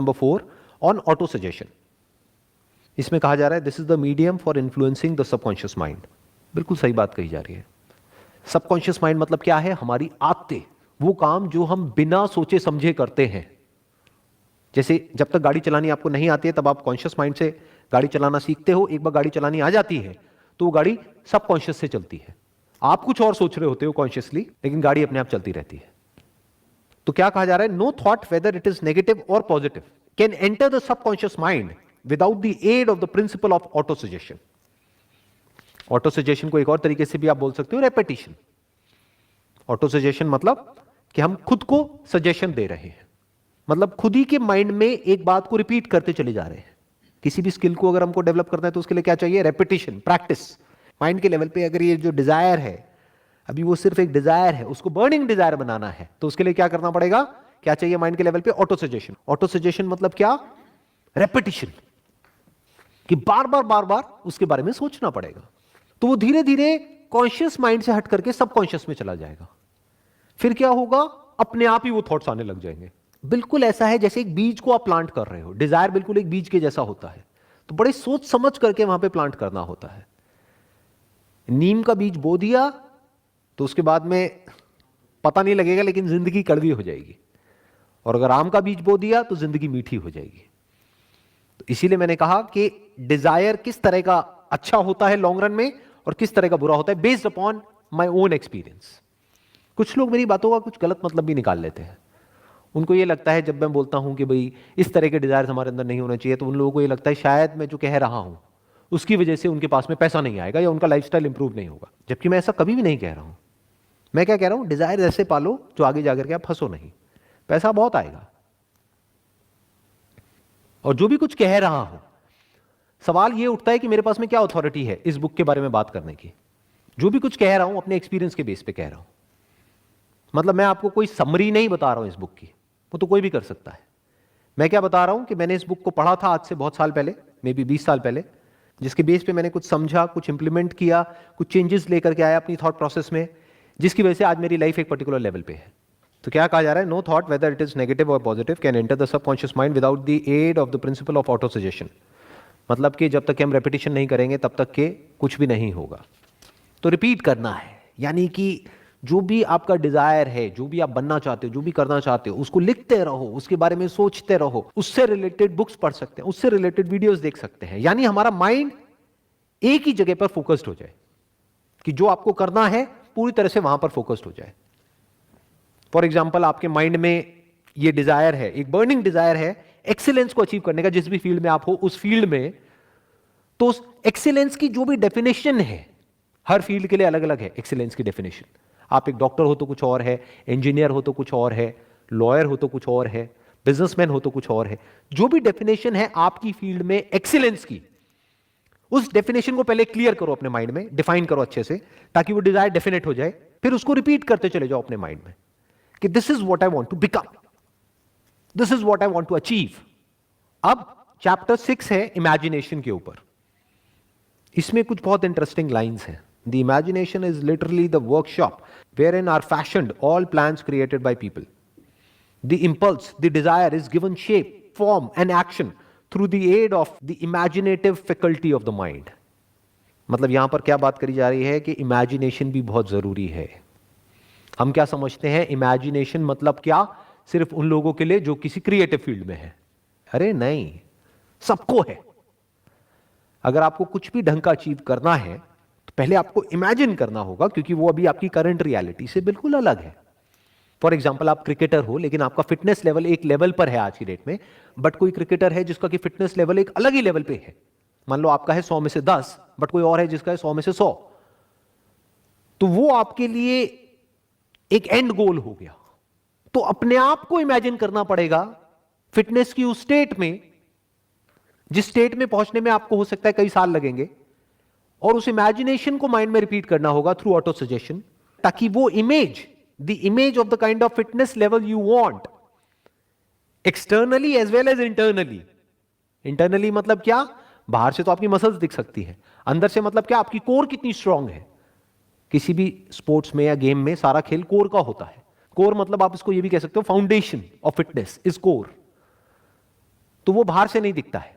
Number 4 on auto suggestion. इसमें कहा जा रहा है this is the medium for influencing the subconscious mind. बिल्कुल सही बात कही जा रही है। सबकॉन्शियस माइंड मतलब क्या है? हमारी आदतें, वो काम जो हम बिना सोचे समझे करते हैं। जैसे जब तक गाड़ी चलानी आपको नहीं आती है तब आप कॉन्शियस माइंड से गाड़ी चलाना सीखते हो, एक बार गाड़ी चलानी आ जाती है तो वो गाड़ी सबकॉन्शियस से चलती है। आप कुछ और सोच रहे होते हो कॉन्शियसली, लेकिन गाड़ी अपने आप चलती रहती है। तो क्या कहा जा रहा है? No thought whether it is negative और positive can enter the subconscious mind without the aid of the principle of autosuggestion. Autosuggestion को एक और तरीके से भी आप बोल सकते हो रेपिटेशन। ऑटो सजेशन मतलब कि हम खुद को सजेशन दे रहे हैं, मतलब खुद ही के माइंड में एक बात को रिपीट करते चले जा रहे हैं। किसी भी स्किल को अगर हमको डेवलप करना है तो उसके लिए क्या चाहिए? Repetition, practice. माइंड के लेवल पे अगर ये जो डिजायर है, अभी वो सिर्फ एक डिजायर है, उसको बर्निंग डिजायर बनाना है, तो उसके लिए क्या करना पड़ेगा? क्या चाहिए माइंड के लेवल पे? Auto suggestion. ऑटो सजेशन मतलब क्या? रेपिटेशन, कि बार बार बार बार उसके बारे में सोचना पड़ेगा। तो वो धीरे धीरे कॉन्शियस माइंड से हट करके सबकॉन्शियस में चला जाएगा। फिर क्या होगा? अपने आप ही वो थॉट्स आने लग जाएंगे। बिल्कुल ऐसा है जैसे एक बीज को आप प्लांट कर रहे हो। डिजायर बिल्कुल एक बीज के जैसा होता है, तो बड़े सोच समझ करके वहां पे प्लांट करना होता है। नीम का बीज बो दिया तो उसके बाद में पता नहीं लगेगा, लेकिन जिंदगी कड़वी हो जाएगी। और अगर आम का बीज बो दिया तो जिंदगी मीठी हो जाएगी। तो इसीलिए मैंने कहा कि डिजायर किस तरह का अच्छा होता है लॉन्ग रन में और किस तरह का बुरा होता है, based upon my own experience. कुछ लोग मेरी बातों का कुछ गलत मतलब भी निकाल लेते हैं। उनको ये लगता है जब मैं बोलता हूं कि भाई इस तरह के डिजायर हमारे अंदर नहीं होना चाहिए, तो उन लोगों को ये लगता है शायद मैं जो कह रहा हूं उसकी वजह से उनके पास में पैसा नहीं आएगा या उनका लाइफस्टाइल इंप्रूव नहीं होगा। जबकि मैं ऐसा कभी भी नहीं कह रहा हूं। मैं क्या कह रहा हूं? डिजायर ऐसे पालो जो आगे जाकर के आप फंसो नहीं, पैसा बहुत आएगा। और जो भी कुछ कह रहा हूं, सवाल ये उठता है कि मेरे पास में क्या अथॉरिटी है इस बुक के बारे में बात करने की। जो भी कुछ कह रहा हूं अपने एक्सपीरियंस के बेस पे कह रहा हूं। मतलब मैं आपको कोई समरी नहीं बता रहा हूं इस बुक की, वो तो कोई भी कर सकता है। मैं क्या बता रहा हूं कि मैंने इस बुक को पढ़ा था आज से बहुत साल पहले, मे बी 20 साल पहले, जिसके बेस पे मैंने कुछ समझा, कुछ इंप्लीमेंट किया, कुछ चेंजेस लेकर के आया अपनी थॉट प्रोसेस में, जिसकी वजह से आज मेरी लाइफ एक पर्टिकुलर लेवल पे है। तो क्या कहा जा रहा है? No thought whether it is negative और positive can enter the subconscious mind without the aid of the principle of autosuggestion. मतलब कि जब तक हम रेपिटेशन नहीं करेंगे तब तक के कुछ भी नहीं होगा। तो रिपीट करना है, यानी कि जो भी आपका डिजायर है, जो भी आप बनना चाहते हो, जो भी करना चाहते हो, उसको लिखते रहो, उसके बारे में सोचते रहो, उससे रिलेटेड बुक्स पढ़ सकते हैं, उससे रिलेटेड वीडियोस देख सकते हैं। यानी हमारा माइंड एक ही जगह पर फोकस्ड हो जाए, कि जो आपको करना है पूरी तरह से वहां पर फोकस्ड हो जाए। फॉर एग्जाम्पल, आपके माइंड में ये डिजायर है, एक बर्निंग डिजायर है एक्सीलेंस को अचीव करने का, जिस भी फील्ड में आप हो उस फील्ड में। तो उस एक्सीलेंस की जो भी डेफिनेशन है, हर फील्ड के लिए अलग अलग है एक्सीलेंस की डेफिनेशन। आप एक डॉक्टर हो तो कुछ और है, इंजीनियर हो तो कुछ और है, लॉयर हो तो कुछ और है, बिजनेसमैन हो तो कुछ और है। जो भी डेफिनेशन है आपकी फील्ड में एक्सीलेंस की, उस डेफिनेशन को पहले क्लियर करो अपने माइंड में, डिफाइन करो अच्छे से, ताकि वो डिजायर डेफिनेट हो जाए। फिर उसको रिपीट करते चले जाओ अपने माइंड में कि this is what I want to become, this is what I want to achieve. अब चैप्टर 6 है इमेजिनेशन के ऊपर। इसमें कुछ बहुत इंटरेस्टिंग लाइंस हैं। The imagination is literally the workshop wherein are fashioned all plans created by people. The impulse, the desire is given shape, form and action through the aid of the imaginative faculty of the mind. मतलब यहां पर क्या बात करी जा रही है कि इमेजिनेशन भी बहुत जरूरी है। हम क्या समझते हैं इमेजिनेशन मतलब क्या? सिर्फ उन लोगों के लिए जो किसी क्रिएटिव फील्ड में है। अरे नहीं, सबको है। अगर आपको कुछ भी ढंग का अचीव करना है तो पहले आपको इमेजिन करना होगा, क्योंकि वो अभी आपकी करंट रियलिटी से बिल्कुल अलग है। फॉर एग्जाम्पल, आप क्रिकेटर हो लेकिन आपका फिटनेस लेवल एक लेवल पर है आज की डेट में, बट कोई क्रिकेटर है जिसका कि फिटनेस लेवल एक अलग ही लेवल पे है। मान लो आपका है 100 में से 10, बट कोई और है जिसका है 100 में से 100। तो वो आपके लिए एक एंड गोल हो गया। तो अपने आप को इमेजिन करना पड़ेगा फिटनेस की उस स्टेट में, जिस स्टेट में पहुंचने में आपको हो सकता है कई साल लगेंगे, और उस इमेजिनेशन को माइंड में रिपीट करना होगा थ्रू ऑटो सजेशन, ताकि वो image, the image of the kind of fitness level you want, externally as well as internally. Internally मतलब क्या? बाहर से तो आपकी मसल्स दिख सकती है, अंदर से मतलब क्या? आपकी कोर कितनी स्ट्रांग है। किसी भी स्पोर्ट्स में या गेम में सारा खेल कोर का होता है। कोर मतलब आप इसको ये भी कह सकते हो foundation of fitness is core. तो वो बाहर से नहीं दिखता है।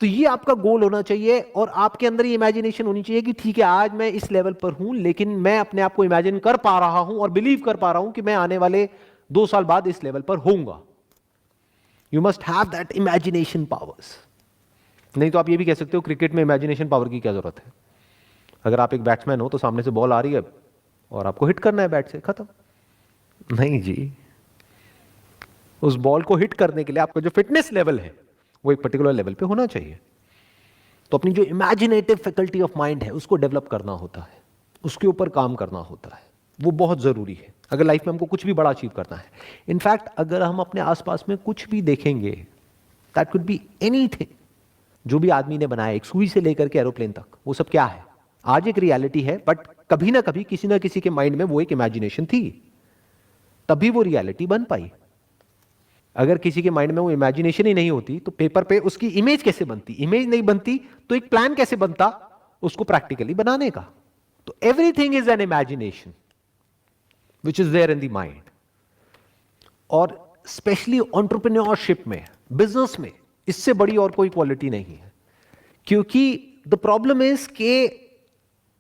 तो ये आपका गोल होना चाहिए और आपके अंदर ये इमेजिनेशन होनी चाहिए कि ठीक है, आज मैं इस लेवल पर हूं, लेकिन मैं अपने आप को इमेजिन कर पा रहा हूं और बिलीव कर पा रहा हूं कि मैं आने वाले 2 साल बाद इस लेवल पर होऊंगा। You must have that imagination powers. नहीं तो आप ये भी कह सकते हो क्रिकेट में इमेजिनेशन पावर की क्या जरूरत है। अगर आप एक बैट्समैन हो तो सामने से बॉल आ रही है और आपको हिट करना है बैट से, खत्म। नहीं जी, उस बॉल को हिट करने के लिए आपका जो फिटनेस लेवल है वो एक पर्टिकुलर लेवल पे होना चाहिए। तो अपनी जो इमेजिनेटिव फैकल्टी ऑफ माइंड है उसको डेवलप करना होता है, उसके ऊपर काम करना होता है, वो बहुत जरूरी है अगर लाइफ में हमको कुछ भी बड़ा अचीव करना है। इनफैक्ट अगर हम अपने आसपास में कुछ भी देखेंगे, दैट कुड बी एनीथिंग, जो भी आदमी ने बनाया, एक सुई से लेकर के एरोप्लेन तक, वो सब क्या है, आज एक रियलिटी है, बट कभी ना कभी किसी ना किसी के माइंड में वो एक इमेजिनेशन थी, तभी वो रियलिटी बन पाई। अगर किसी के माइंड में वो इमेजिनेशन ही नहीं होती तो पेपर पे उसकी इमेज कैसे बनती, इमेज नहीं बनती तो एक प्लान कैसे बनता उसको प्रैक्टिकली बनाने का। तो everything is an imagination which is there in the mind. और स्पेशली एंटरप्रेन्योरशिप में, बिजनेस में, इससे बड़ी और कोई क्वालिटी नहीं है। क्योंकि द प्रॉब्लम इज कि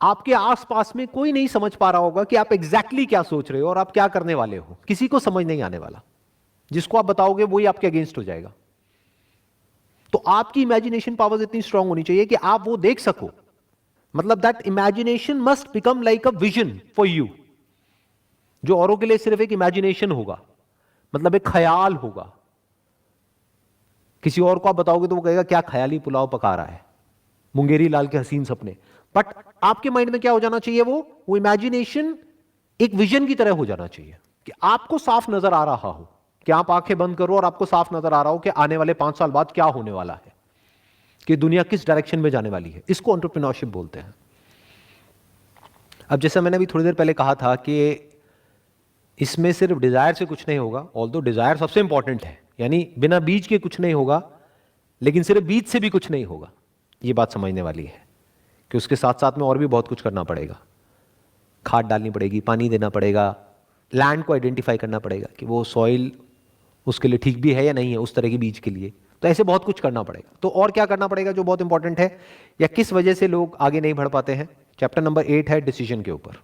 आपके आसपास में कोई नहीं समझ पा रहा होगा कि आप एग्जैक्टली क्या सोच रहे हो और आप क्या करने वाले हो, किसी को समझ नहीं आने वाला। जिसको आप बताओगे वही आपके अगेंस्ट हो जाएगा। तो आपकी इमेजिनेशन पावर्स इतनी स्ट्रांग होनी चाहिए कि आप वो देख सको। मतलब that imagination must become like a vision for you, जो औरों के लिए सिर्फ एक इमेजिनेशन होगा, मतलब एक ख्याल होगा। किसी और को आप बताओगे तो वो कहेगा क्या ख्याली पुलाव पका रहा है, मुंगेरी लाल के हसीन सपने। बट आपके माइंड में क्या हो जाना चाहिए, वो इमेजिनेशन एक विजन की तरह हो जाना चाहिए कि आपको साफ नजर आ रहा हो, कि आप आंखें बंद करो और आपको साफ नजर आ रहा हो कि आने वाले 5 साल बाद क्या होने वाला है, कि दुनिया किस डायरेक्शन में जाने वाली है। इसको एंटरप्रेन्योरशिप बोलते हैं। अब जैसा मैंने अभी थोड़ी देर पहले कहा था कि इसमें सिर्फ डिजायर से कुछ नहीं होगा, ऑल्दो डिजायर सबसे इंपॉर्टेंट है, यानी बिना बीज के कुछ नहीं होगा, लेकिन सिर्फ बीज से भी कुछ नहीं होगा। ये बात समझने वाली है कि उसके साथ साथ में और भी बहुत कुछ करना पड़ेगा। खाद डालनी पड़ेगी, पानी देना पड़ेगा, लैंड को आइडेंटिफाई करना पड़ेगा कि वो सॉइल उसके लिए ठीक भी है या नहीं है उस तरह के बीज के लिए। तो ऐसे बहुत कुछ करना पड़ेगा। तो और क्या करना पड़ेगा जो बहुत इंपॉर्टेंट है, या किस वजह से लोग आगे नहीं बढ़ पाते हैं, चैप्टर नंबर 8 है डिसीजन के ऊपर।